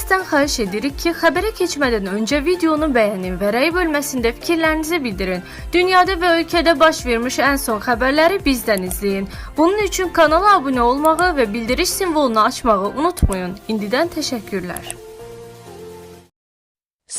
Sizdən xahiş edirik ki, xəbərə keçmədən öncə videonu bəyənin və rəy bölməsində fikirlərinizi bildirin. Dünyada və ölkədə baş vermiş ən son xəbərləri bizdən izləyin. Bunun üçün kanala abunə olmağı və bildiriş simvolunu açmağı unutmayın. İndidən təşəkkürlər.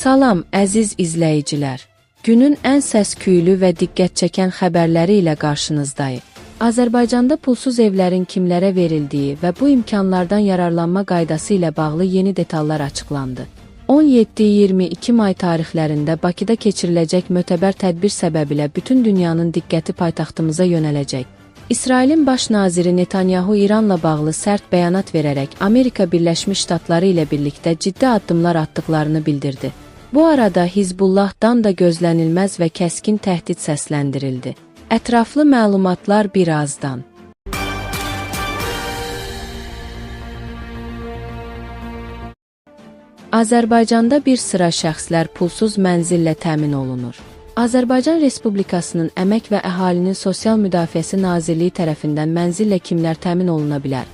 Salam əziz izləyicilər. Günün ən səs-küylü və diqqət çəkən xəbərləri ilə qarşınızdayıq. Azərbaycanda pulsuz evlərin kimlərə verildiyi və bu imkanlardan yararlanma qaydası ilə bağlı yeni detallar açıqlandı. 17-22 may tarixlərində Bakıda keçiriləcək mötəbər tədbir səbəbilə bütün dünyanın diqqəti paytaxtımıza yönələcək. İsrailin baş naziri Netanyahu İranla bağlı sərt bəyanat verərək Amerika Birləşmiş Ştatları ilə birlikdə ciddi addımlar atdıqlarını bildirdi. Bu arada Hizbullahdan da gözlənilməz və kəskin təhdid səsləndirildi. Ətraflı məlumatlar birazdan. Azərbaycanda bir sıra şəxslər pulsuz mənzillə təmin olunur. Azərbaycan Respublikasının Əmək və Əhalinin Sosial Müdafiəsi Nazirliyi tərəfindən mənzillə kimlər təmin oluna bilər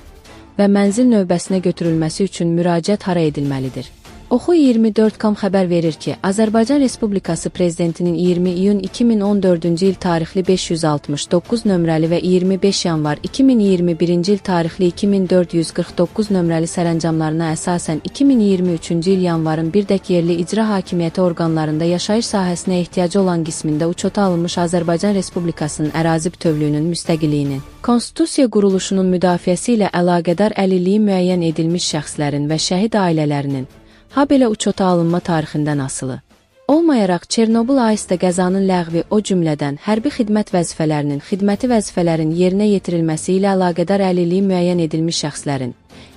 və mənzil növbəsinə götürülməsi üçün müraciət hara edilməlidir? Oxu24.com xəbər verir ki, Azərbaycan Respublikası Prezidentinin 20 iyun 2014-cü il tarixli 569 nömrəli və 25 yanvar 2021-ci il tarixli 2449 nömrəli sərəncamlarına əsasən 2023-cü il yanvarın birdək yerli icra hakimiyyəti orqanlarında yaşayış sahəsinə ehtiyacı olan qismində uçota alınmış Azərbaycan Respublikasının ərazi bütövlüyünün müstəqilliyinin, Konstitusiya quruluşunun müdafiəsi ilə əlaqədar əlilliyi müəyyən edilmiş şəxslərin və şəhid ailələrinin habelə uçota alınma tarixindən asılı. Olmayaraq Çernobıl AES-də qəzanın ləğvi, o cümlədən hərbi xidmət vəzifələrinin, xidməti vəzifələrin yerinə yetirilməsi ilə əlaqədar əlilliyi müəyyən edilmiş şəxslərin,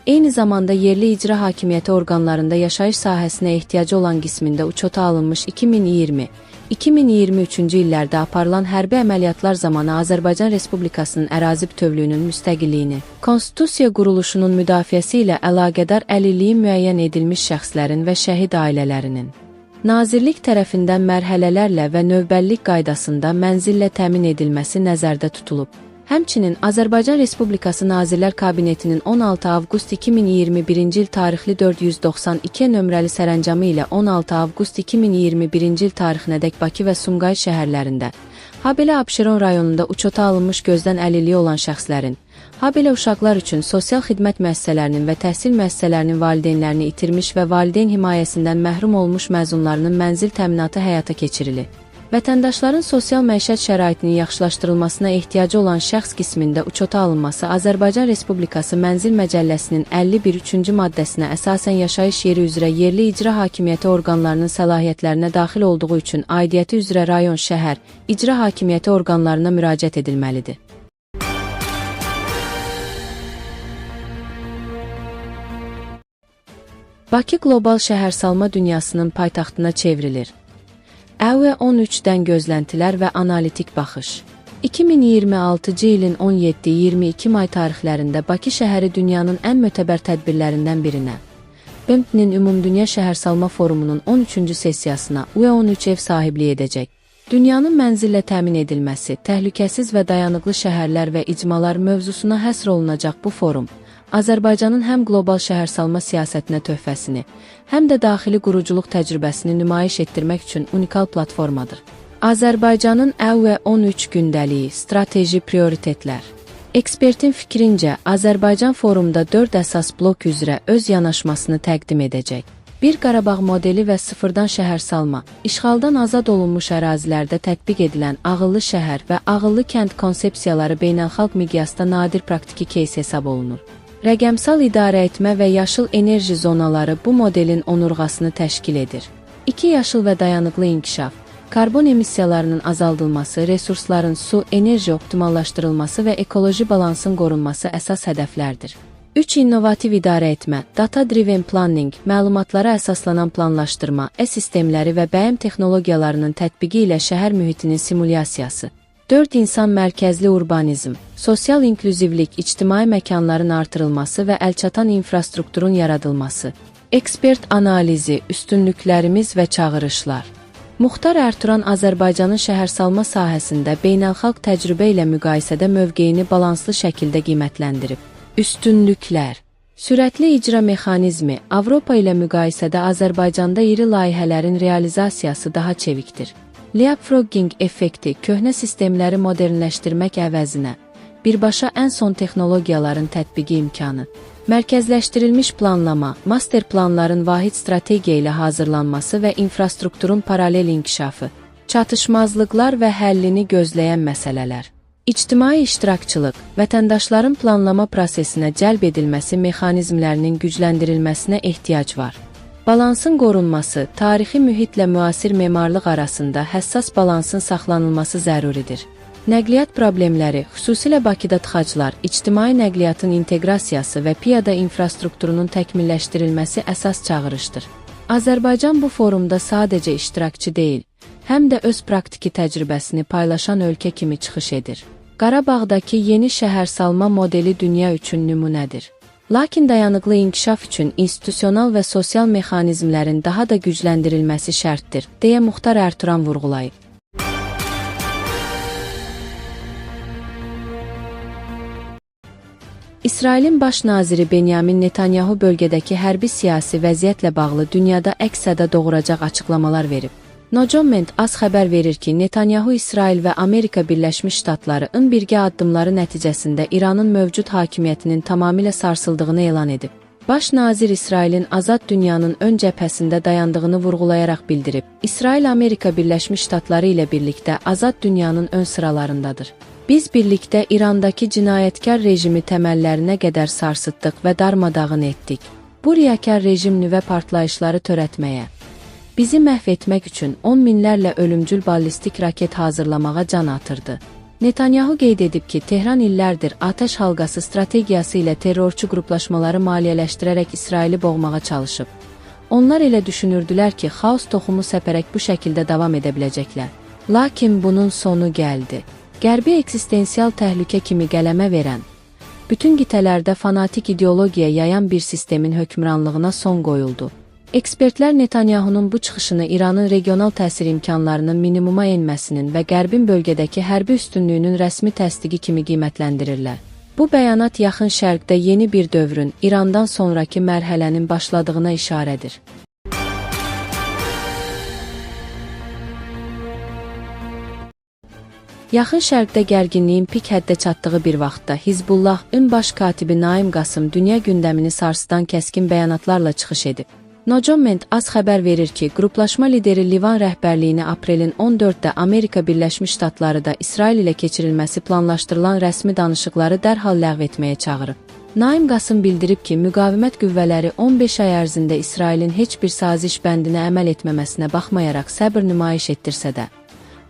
eyni zamanda yerli icra hakimiyyəti orqanlarında yaşayış sahəsinə ehtiyacı olan qismində uçota alınmış 2020-2023-cü illərdə aparılan hərbi əməliyyatlar zamanı Azərbaycan Respublikasının ərazi bütövlüyünün müstəqilliyini, Konstitusiya quruluşunun müdafiəsi ilə əlaqədar əlilliyi müəyyən edilmiş şəxslərin və şəhid ailələrinin Nazirlik tərəfindən mərhələlərlə və növbəllik qaydasında mənzillə təmin edilməsi nəzərdə tutulub. Həmçinin Azərbaycan Respublikası Nazirlər Kabinetinin 16 avqust 2021-ci il tarixli 492 nömrəli sərəncamı ilə 16 avqust 2021-ci il tarixinədək Bakı və Sumqayıt şəhərlərində, habelə Abşeron rayonunda uçota alınmış gözdən əlilliyi olan şəxslərin, habelə uşaqlar üçün sosial xidmət müəssisələrinin və təhsil müəssisələrinin valideynlərini itirmiş və valideyn himayəsindən məhrum olmuş məzunlarının mənzil təminatı həyata keçirilir. Vətəndaşların sosial məişət şəraitinin yaxşılaşdırılmasına ehtiyacı olan şəxs qismində uçota alınması Azərbaycan Respublikası Mənzil Məcəlləsinin 51-3-cü maddəsinə əsasən yaşayış yeri üzrə yerli icra hakimiyyəti orqanlarının səlahiyyətlərinə daxil olduğu üçün aidiyyəti üzrə rayon, şəhər, icra hakimiyyəti orqanlarına müraciət edilməlidir. Bakı qlobal şəhərsalma dünyasının paytaxtına çevrilir. ƏV13-dən gözləntilər və analitik baxış. 2026-cı ilin 17-22 may tarixlərində Bakı şəhəri dünyanın ən mötəbər tədbirlərindən birinə, BMT-nin Ümumdünya Şəhərsalma Forumunun 13-cü sessiyasına ÜV13 ev sahibliyi edəcək. Dünyanın mənzillə təmin edilməsi, təhlükəsiz və dayanıqlı şəhərlər və icmalar mövzusuna həsr olunacaq bu forum, Azərbaycanın həm qlobal şəhərsalma siyasətinə töhfəsini, həm də daxili quruculuq təcrübəsini nümayiş etdirmək üçün unikal platformadır. Azərbaycanın ƏV13 gündəliyi, strateji prioritetlər. Ekspertin fikrincə, Azərbaycan forumda 4 əsas blok üzrə öz yanaşmasını təqdim edəcək. Bir Qarabağ modeli və sıfırdan şəhərsalma, işğaldan azad olunmuş ərazilərdə tətbiq edilən ağıllı şəhər və ağıllı kənd konsepsiyaları beynəlxalq miqyasda nadir praktiki keys hesab olunur. Rəqəmsal idarə etmə və yaşıl enerji zonaları bu modelin onurğasını təşkil edir. 2 yaşıl və dayanıqlı inkişaf, karbon emissiyalarının azaldılması, resursların su, enerji optimallaşdırılması və ekoloji balansın qorunması əsas hədəflərdir. 3 innovativ idarə etmə, data-driven planning, məlumatlara əsaslanan planlaşdırma, e-sistemləri və bəyəm texnologiyalarının tətbiqi ilə şəhər mühitinin simulyasiyası. 4 insan mərkəzli urbanizm, sosial inklüzivlik, ictimai məkanların artırılması və əlçatan infrastrukturun yaradılması. Ekspert analizi, üstünlüklərimiz və çağırışlar. Muxtar Ertuğran Azərbaycanın şəhərsalma sahəsində beynəlxalq təcrübə ilə müqayisədə mövqeyini balanslı şəkildə qiymətləndirib. Üstünlüklər. Sürətli icra mexanizmi Avropa ilə müqayisədə Azərbaycanda iri layihələrin realizasiyası daha çevikdir. Leapfrogging effekti köhnə sistemləri modernləşdirmək əvəzinə birbaşa ən son texnologiyaların tətbiqi imkanı, mərkəzləşdirilmiş planlama, master planların vahid strategiya ilə hazırlanması və infrastrukturun paralel inkişafı, çatışmazlıqlar və həllini gözləyən məsələlər. İctimai iştirakçılıq, vətəndaşların planlama prosesinə cəlb edilməsi mexanizmlərinin gücləndirilməsinə ehtiyac var. Balansın qorunması, tarixi mühitlə müasir memarlıq arasında həssas balansın saxlanılması zəruridir. Nəqliyyat problemləri, xüsusilə Bakıda tıxaclar, ictimai nəqliyyatın inteqrasiyası və piyada infrastrukturunun təkmilləşdirilməsi əsas çağırışdır. Azərbaycan bu forumda sadəcə iştirakçı deyil, həm də öz praktiki təcrübəsini paylaşan ölkə kimi çıxış edir. Qarabağdakı yeni şəhərsalma modeli dünya üçün nümunədir. Lakin dayanıqlı inkişaf üçün institusional və sosial mexanizmlərin daha da gücləndirilməsi şərtdir, deyə Muxtar Ertuğran vurğulayıb. İsrailin baş naziri Benyamin Netanyahu bölgədəki hərbi siyasi vəziyyətlə bağlı dünyada əks-səda doğuracaq açıqlamalar verib. Nojoment AS xəbər verir ki, Netanyahu İsrail və Amerika Birləşmiş Ştatlarının birgə addımları nəticəsində İranın mövcud hakimiyyətinin tamamilə sarsıldığını elan edib. Baş nazir İsrailin azad dünyanın ön cəbhəsində dayandığını vurğulayaraq bildirib. İsrail Amerika Birləşmiş Ştatları ilə birlikdə azad dünyanın ön sıralarındadır. Biz birlikdə İrandakı cinayətkar rejimi təməllərinə qədər sarsıtdıq və darmadağın etdik. Bu riyakar rejim nüvə partlayışları törətməyə, bizi məhv etmək üçün 10 minlərlə ölümcül ballistik raket hazırlamağa can atırdı. Netanyahu qeyd edib ki, Tehran illərdir atəş halqası strategiyası ilə terrorçu qruplaşmaları maliyyələşdirərək İsraili boğmağa çalışıb. Onlar elə düşünürdülər ki, xaos toxumu səpərək bu şəkildə davam edə biləcəklər. Lakin bunun sonu gəldi. Qərbi eksistensial təhlükə kimi qələmə verən, bütün qitələrdə fanatik ideologiya yayan bir sistemin hökmranlığına son qoyuldu. Ekspertlər Netanyahunun bu çıxışını İranın regional təsir imkanlarının minimuma enməsinin və Qərbin bölgədəki hərbi üstünlüyünün rəsmi təsdiqi kimi qiymətləndirirlər. Bu bəyanat Yaxın Şərqdə yeni bir dövrün, İrandan sonraki mərhələnin başladığına işarədir. Yaxın Şərqdə gərginliyin pik həddə çatdığı bir vaxtda Hizbullahın baş katibi Naim Qasım dünya gündəmini sarsıdan kəskin bəyanatlarla çıxış edib. Nojoment AS xəbər verir ki, qruplaşma lideri Livan rəhbərliyini aprelin 14-də Amerika Birləşmiş Ştatları da İsrail ilə keçirilməsi planlaşdırılan rəsmi danışıqları dərhal ləğv etməyə çağırıb. Naim Qasım bildirib ki, müqavimət qüvvələri 15 ay ərzində İsrailin heç bir saziş bəndinə əməl etməməsinə baxmayaraq səbr nümayiş etdirsə də,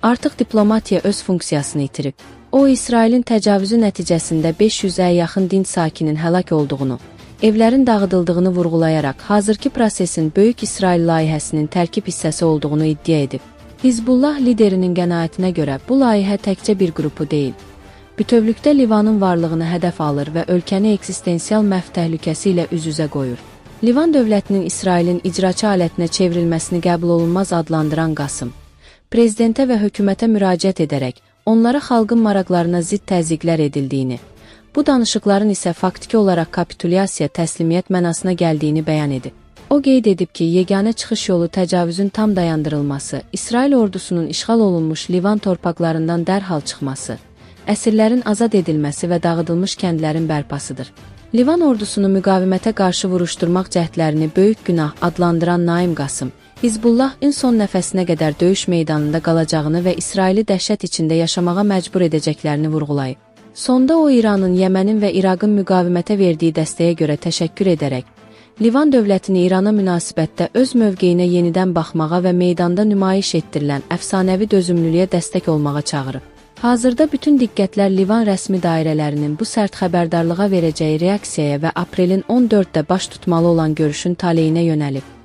artıq diplomatiya öz funksiyasını itirib. O, İsrailin təcavüzü nəticəsində 500-ə yaxın dinc sakinin həlak olduğunu, evlərin dağıdıldığını vurğulayaraq hazırki prosesin Böyük İsrail layihəsinin tərkib hissəsi olduğunu iddia edib. Hizbullah liderinin qənaətinə görə bu layihə təkcə bir qrupu deyil, bütövlükdə Livanın varlığını hədəf alır və ölkəni eksistensial məhv təhlükəsi ilə üz-üzə qoyur. Livan dövlətinin İsrailin icraçı alətinə çevrilməsini qəbul olunmaz adlandıran Qasım, prezidentə və hökumətə müraciət edərək onlara xalqın maraqlarına zidd təzyiqlər edildiyini, bu danışıqların isə faktiki olaraq kapitulyasiya, təslimiyyət mənasına gəldiyini bəyan edib. O qeyd edib ki, yeganə çıxış yolu təcavüzün tam dayandırılması, İsrail ordusunun işğal olunmuş Livan torpaqlarından dərhal çıxması, əsirlərin azad edilməsi və dağıdılmış kəndlərin bərpasıdır. Livan ordusunu müqavimətə qarşı vuruşturmaq cəhdlərini böyük günah adlandıran Naim Qasım, Hizbullahın son nəfəsinə qədər döyüş meydanında qalacağını və İsraili dəhşət içində yaşamağa məcbur edəcəklərini vurğulayıb. Sonda o, İranın, Yəmənin və İraqın müqavimətə verdiyi dəstəyə görə təşəkkür edərək, Livan dövlətini İrana münasibətdə öz mövqeyinə yenidən baxmağa və meydanda nümayiş etdirilən əfsanəvi dözümlülüyə dəstək olmağa çağırıb. Hazırda bütün diqqətlər Livan rəsmi dairələrinin bu sərt xəbərdarlığa verəcəyi reaksiyaya və aprelin 14-də baş tutmalı olan görüşün taleyinə yönəlib.